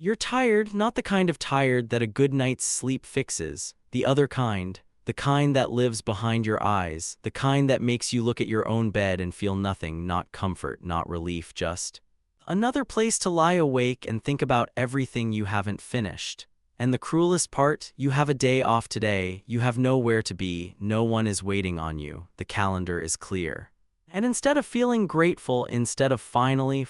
You're tired, not the kind of tired that a good night's sleep fixes, the kind that lives behind your eyes, the kind that makes you look at your own bed and feel nothing, not comfort, not relief, just another place to lie awake and think about everything you haven't finished. And the cruelest part, you have a day off today, you have nowhere to be, no one is waiting on you, the calendar is clear. And instead of feeling grateful, instead of finally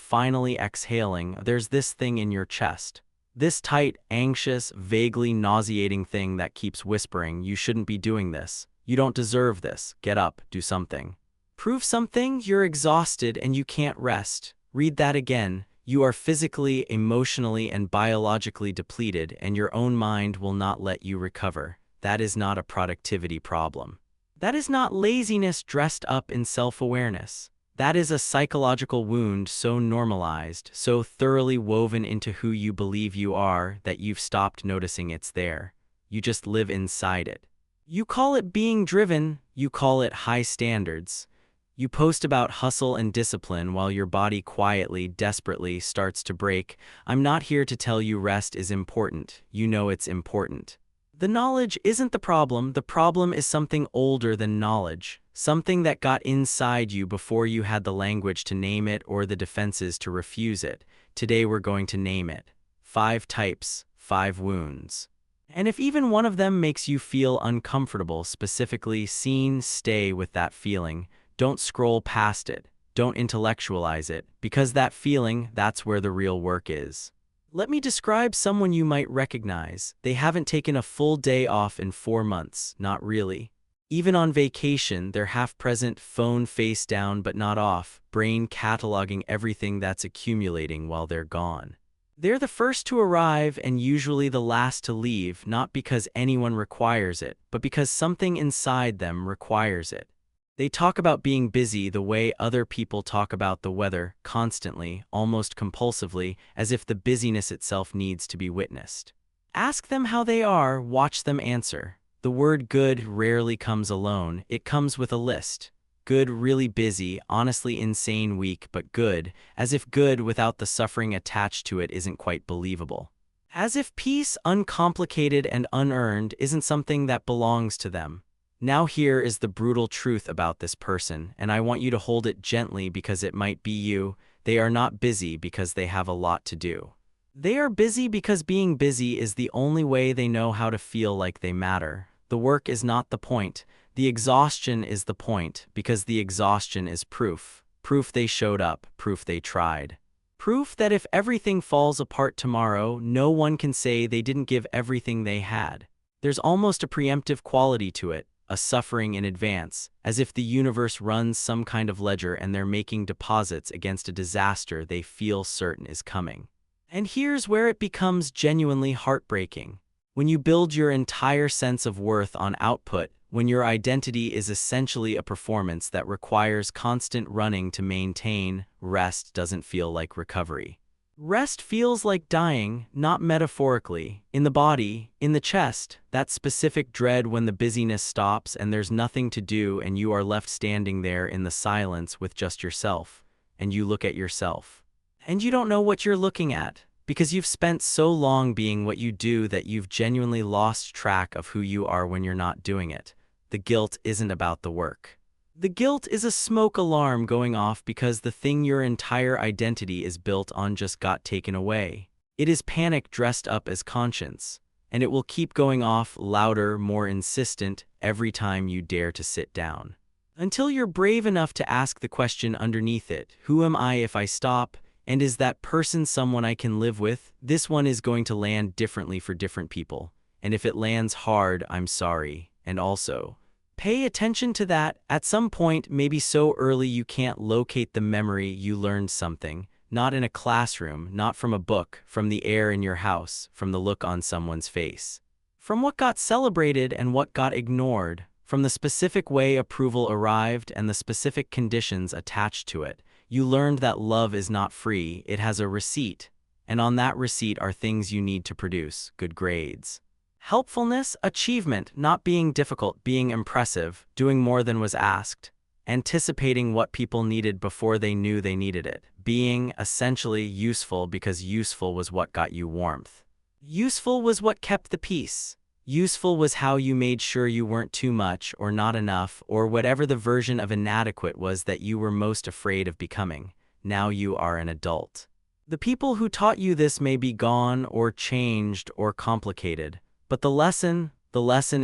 exhaling, there's this thing in your chest. This tight, anxious, vaguely nauseating thing that keeps whispering, you shouldn't be doing this. You don't deserve this. Get up, do something. Prove something, you're exhausted and you can't rest. Read that again. You are physically, emotionally, and biologically depleted, and your own mind will not let you recover. That is not a productivity problem. That is not laziness dressed up in self-awareness. That is a psychological wound so normalized, so thoroughly woven into who you believe you are, that you've stopped noticing it's there. You just live inside it. You call it being driven, you call it high standards. You post about hustle and discipline while your body quietly, desperately starts to break. I'm not here to tell you rest is important. You know it's important. The knowledge isn't the problem is something older than knowledge, something that got inside you before you had the language to name it or the defenses to refuse it. Today we're going to name it. 5 types, 5 wounds. And if even one of them makes you feel uncomfortable, specifically seen, stay with that feeling. Don't scroll past it. Don't intellectualize it, because that feeling, that's where the real work is. Let me describe someone you might recognize. They haven't taken a full day off in 4 months, not really. Even on vacation, they're half-present, phone face down but not off, brain cataloging everything that's accumulating while they're gone. They're the first to arrive and usually the last to leave, not because anyone requires it, but because something inside them requires it. They talk about being busy the way other people talk about the weather, constantly, almost compulsively, as if the busyness itself needs to be witnessed. Ask them how they are, watch them answer. The word good rarely comes alone, it comes with a list. Good, really busy, honestly insane week, but good, as if good without the suffering attached to it isn't quite believable. As if peace, uncomplicated and unearned, isn't something that belongs to them. Now here is the brutal truth about this person, and I want you to hold it gently because it might be you. They are not busy because they have a lot to do. They are busy because being busy is the only way they know how to feel like they matter. The work is not the point. The exhaustion is the point, because the exhaustion is proof. Proof they showed up, proof they tried. Proof that if everything falls apart tomorrow, no one can say they didn't give everything they had. There's almost a preemptive quality to it. A suffering in advance, as if the universe runs some kind of ledger and they're making deposits against a disaster they feel certain is coming. And here's where it becomes genuinely heartbreaking. When you build your entire sense of worth on output, when your identity is essentially a performance that requires constant running to maintain, rest doesn't feel like recovery. Rest feels like dying, not metaphorically, in the body, in the chest, that specific dread when the busyness stops and there's nothing to do and you are left standing there in the silence with just yourself, and you look at yourself. And you don't know what you're looking at, because you've spent so long being what you do that you've genuinely lost track of who you are when you're not doing it. The guilt isn't about the work. The guilt is a smoke alarm going off because the thing your entire identity is built on just got taken away. It is panic dressed up as conscience, and it will keep going off louder, more insistent, every time you dare to sit down. Until you're brave enough to ask the question underneath it, who am I if I stop? And is that person someone I can live with? This one is going to land differently for different people. And if it lands hard, I'm sorry. And also, pay attention to that. At some point, maybe so early you can't locate the memory, you learned something. Not in a classroom, not from a book, from the air in your house, from the look on someone's face. From what got celebrated and what got ignored. From the specific way approval arrived and the specific conditions attached to it. You learned that love is not free, it has a receipt. And on that receipt are things you need to produce, good grades. Helpfulness, achievement, not being difficult, being impressive, doing more than was asked. anticipating what people needed before they knew they needed it, being essentially useful because useful was what got you warmth. Useful was what kept the peace. Useful was how you made sure you weren't too much or not enough or whatever the version of inadequate was that you were most afraid of becoming. Now you are an adult. The people who taught you this may be gone or changed or complicated, but the lesson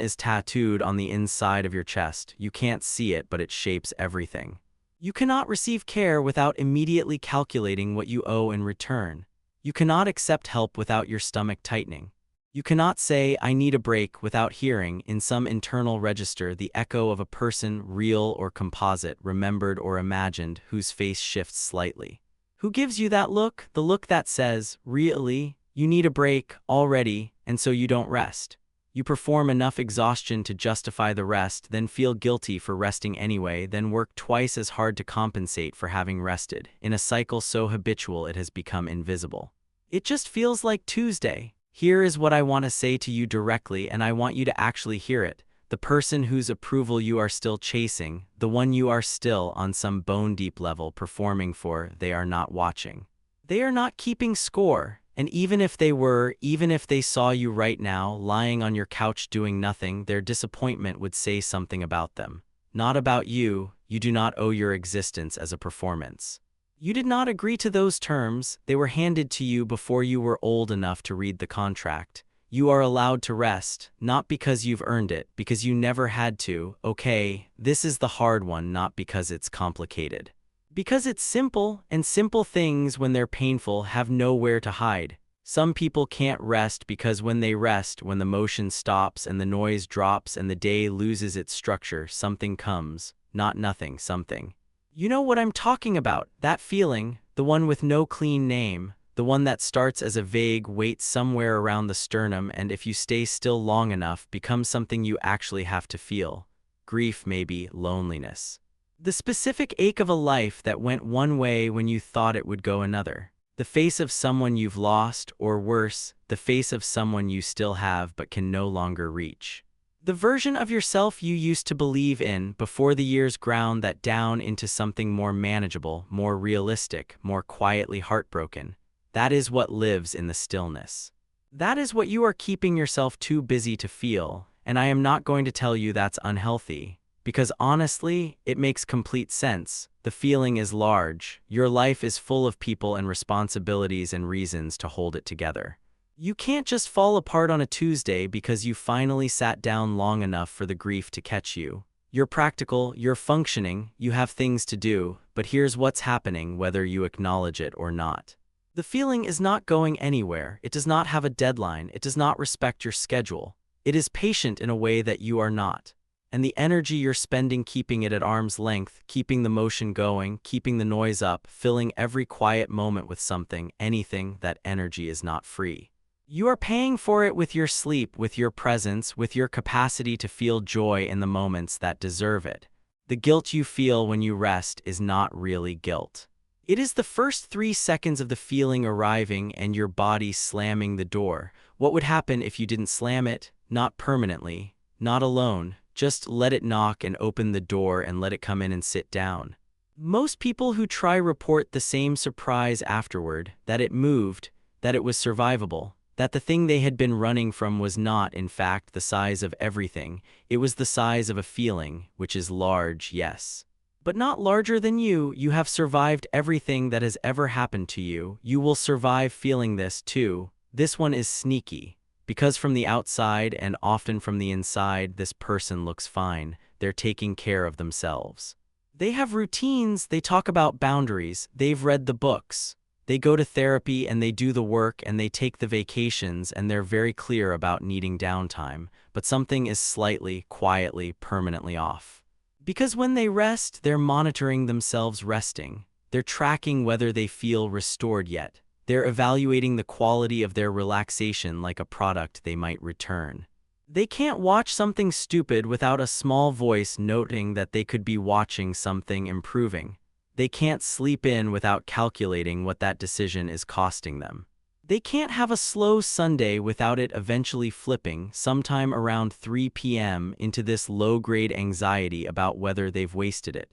is tattooed on the inside of your chest. You can't see it, but it shapes everything. You cannot receive care without immediately calculating what you owe in return. You cannot accept help without your stomach tightening. You cannot say, "I need a break," without hearing, in some internal register, the echo of a person, real or composite, remembered or imagined, whose face shifts slightly. Who gives you that look? The look that says, "Really? You need a break already, and so you don't rest." You perform enough exhaustion to justify the rest, then feel guilty for resting anyway, then work twice as hard to compensate for having rested, in a cycle so habitual it has become invisible. It just feels like Tuesday. Here is what I want to say to you directly, and I want you to actually hear it. The person whose approval you are still chasing, the one you are still, on some bone-deep level, performing for, they are not watching. They are not keeping score. And even if they were, even if they saw you right now, lying on your couch doing nothing, their disappointment would say something about them. Not about you. You do not owe your existence as a performance. You did not agree to those terms. They were handed to you before you were old enough to read the contract. You are allowed to rest, not because you've earned it, because you never had to. Okay, this is the hard one, not because it's complicated. Because it's simple, and simple things, when they're painful, have nowhere to hide. Some people can't rest because when they rest, when the motion stops and the noise drops and the day loses its structure, something comes. Not nothing, something. You know what I'm talking about, that feeling, the one with no clean name, the one that starts as a vague weight somewhere around the sternum and if you stay still long enough, becomes something you actually have to feel. Grief, maybe, loneliness. The specific ache of a life that went one way when you thought it would go another. The face of someone you've lost, or worse, the face of someone you still have but can no longer reach. The version of yourself you used to believe in before the years ground that down into something more manageable, more realistic, more quietly heartbroken. That is what lives in the stillness. That is what you are keeping yourself too busy to feel, and I am not going to tell you that's unhealthy. Because honestly, it makes complete sense. The feeling is large. Your life is full of people and responsibilities and reasons to hold it together. You can't just fall apart on a Tuesday because you finally sat down long enough for the grief to catch you. You're practical, you're functioning, you have things to do, but here's what's happening whether you acknowledge it or not. The feeling is not going anywhere. It does not have a deadline. It does not respect your schedule. It is patient in a way that you are not. And the energy you're spending keeping it at arm's length, keeping the motion going, keeping the noise up, filling every quiet moment with something, anything, that energy is not free. You are paying for it with your sleep, with your presence, with your capacity to feel joy in the moments that deserve it. The guilt you feel when you rest is not really guilt. It is the first 3 seconds of the feeling arriving and your body slamming the door. What would happen if you didn't slam it? Not permanently, not alone. Just let it knock and open the door and let it come in and sit down. Most people who try report the same surprise afterward, that it moved, that it was survivable, that the thing they had been running from was not, in fact, the size of everything. It was the size of a feeling, which is large, yes. But not larger than you. You have survived everything that has ever happened to you. You will survive feeling this too. This one is sneaky. Because from the outside, and often from the inside, this person looks fine. They're taking care of themselves. They have routines, they talk about boundaries, they've read the books. They go to therapy and they do the work and they take the vacations and they're very clear about needing downtime, but something is slightly, quietly, permanently off. Because when they rest, they're monitoring themselves resting. They're tracking whether they feel restored yet. They're evaluating the quality of their relaxation like a product they might return. They can't watch something stupid without a small voice noting that they could be watching something improving. They can't sleep in without calculating what that decision is costing them. They can't have a slow Sunday without it eventually flipping, sometime around 3 p.m., into this low-grade anxiety about whether they've wasted it.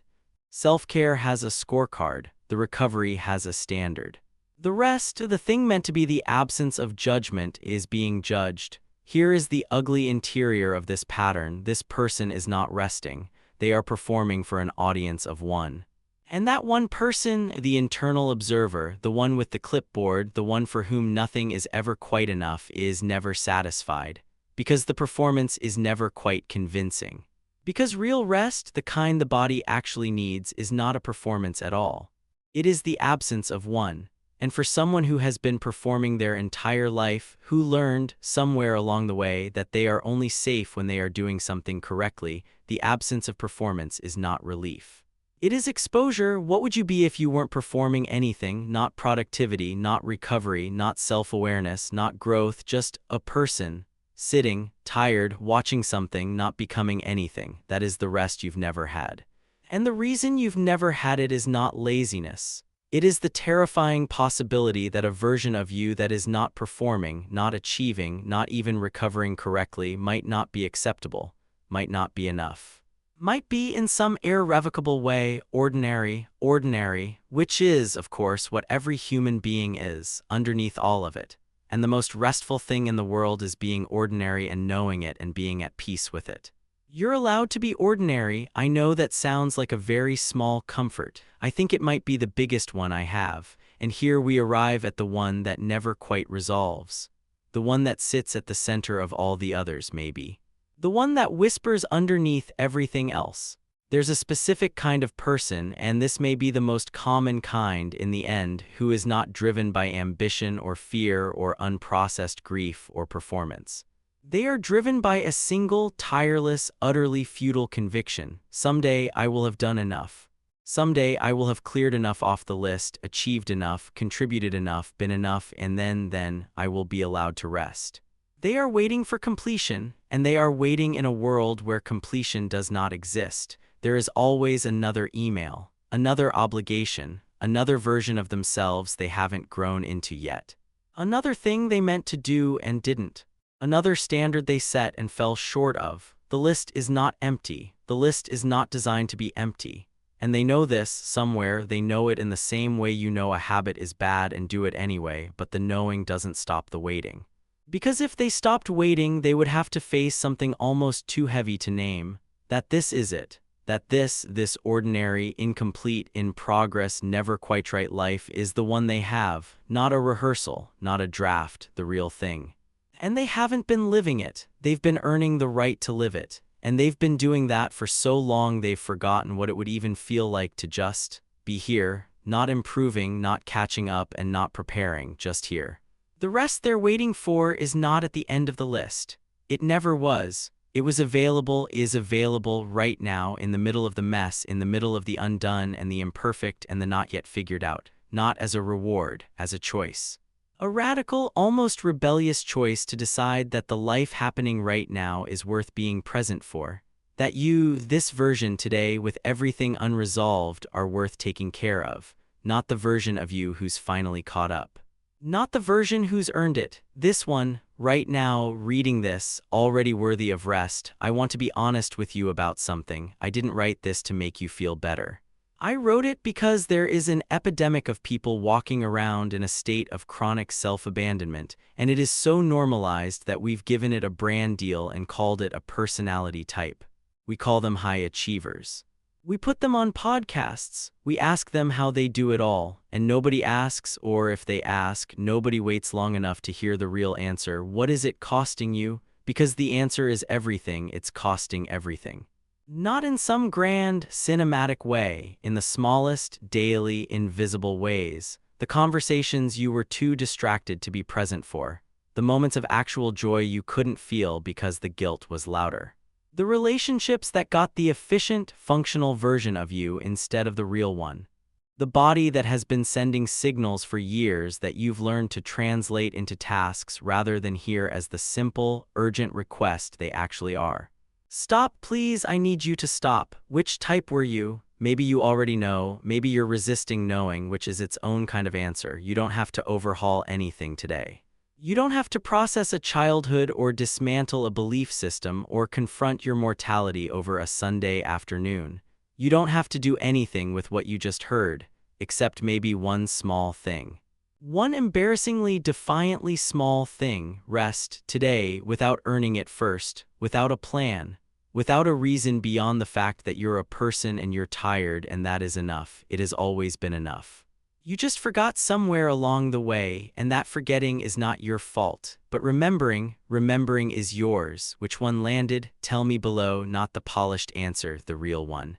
Self-care has a scorecard, the recovery has a standard. The rest, the thing meant to be the absence of judgment, is being judged. Here is the ugly interior of this pattern. This person is not resting. They are performing for an audience of one. And that one person, the internal observer, the one with the clipboard, the one for whom nothing is ever quite enough, is never satisfied. Because the performance is never quite convincing. Because real rest, the kind the body actually needs, is not a performance at all. It is the absence of one. And for someone who has been performing their entire life, who learned, somewhere along the way, that they are only safe when they are doing something correctly, the absence of performance is not relief. It is exposure. What would you be if you weren't performing anything? Not productivity, not recovery, not self-awareness, not growth, just a person, sitting, tired, watching something, not becoming anything. That is the rest you've never had. And the reason you've never had it is not laziness. It is the terrifying possibility that a version of you that is not performing, not achieving, not even recovering correctly might not be acceptable, might not be enough. Might be in some irrevocable way ordinary, which is, of course, what every human being is, underneath all of it. And the most restful thing in the world is being ordinary and knowing it and being at peace with it. You're allowed to be ordinary. I know that sounds like a very small comfort. I think it might be the biggest one I have. And here we arrive at the one that never quite resolves. The one that sits at the center of all the others, maybe. The one that whispers underneath everything else. There's a specific kind of person, and this may be the most common kind in the end, who is not driven by ambition or fear or unprocessed grief or performance. They are driven by a single, tireless, utterly futile conviction. Someday I will have done enough. Someday I will have cleared enough off the list, achieved enough, contributed enough, been enough, and then I will be allowed to rest. They are waiting for completion, and they are waiting in a world where completion does not exist. There is always another email, another obligation, another version of themselves they haven't grown into yet. Another thing they meant to do and didn't. Another standard they set and fell short of. The list is not empty. The list is not designed to be empty. And they know this somewhere. They know it in the same way you know a habit is bad and do it anyway, but the knowing doesn't stop the waiting. Because if they stopped waiting, they would have to face something almost too heavy to name. That this is it. That this ordinary, incomplete, in progress, never quite right life is the one they have. Not a rehearsal, not a draft, the real thing. And they haven't been living it. They've been earning the right to live it. And they've been doing that for so long they've forgotten what it would even feel like to just be here, not improving, not catching up, and not preparing, just here. The rest they're waiting for is not at the end of the list. It never was. It was available, is available right now, in the middle of the mess, in the middle of the undone and the imperfect and the not yet figured out. Not as a reward, as a choice. A radical, almost rebellious choice to decide that the life happening right now is worth being present for. That you, this version today with everything unresolved, are worth taking care of. Not the version of you who's finally caught up. Not the version who's earned it. This one, right now, reading this, already worthy of rest. I want to be honest with you about something. I didn't write this to make you feel better. I wrote it because there is an epidemic of people walking around in a state of chronic self-abandonment, and it is so normalized that we've given it a brand deal and called it a personality type. We call them high achievers. We put them on podcasts. We ask them how they do it all, and nobody asks, or if they ask, nobody waits long enough to hear the real answer. What is it costing you? Because the answer is everything. It's costing everything. Not in some grand, cinematic way, in the smallest, daily, invisible ways. The conversations you were too distracted to be present for. The moments of actual joy you couldn't feel because the guilt was louder. The relationships that got the efficient, functional version of you instead of the real one. The body that has been sending signals for years that you've learned to translate into tasks rather than hear as the simple, urgent request they actually are. Stop, please, I need you to stop. Which type were you? Maybe you already know, maybe you're resisting knowing, which is its own kind of answer. You don't have to overhaul anything today. You don't have to process a childhood or dismantle a belief system or confront your mortality over a Sunday afternoon. You don't have to do anything with what you just heard, except maybe one small thing. One embarrassingly, defiantly small thing. Rest today without earning it first, without a plan, without a reason beyond the fact that you're a person and you're tired, and that is enough. It has always been enough. You just forgot somewhere along the way, and that forgetting is not your fault. But remembering is yours. Which one landed? Tell me below, not the polished answer, the real one.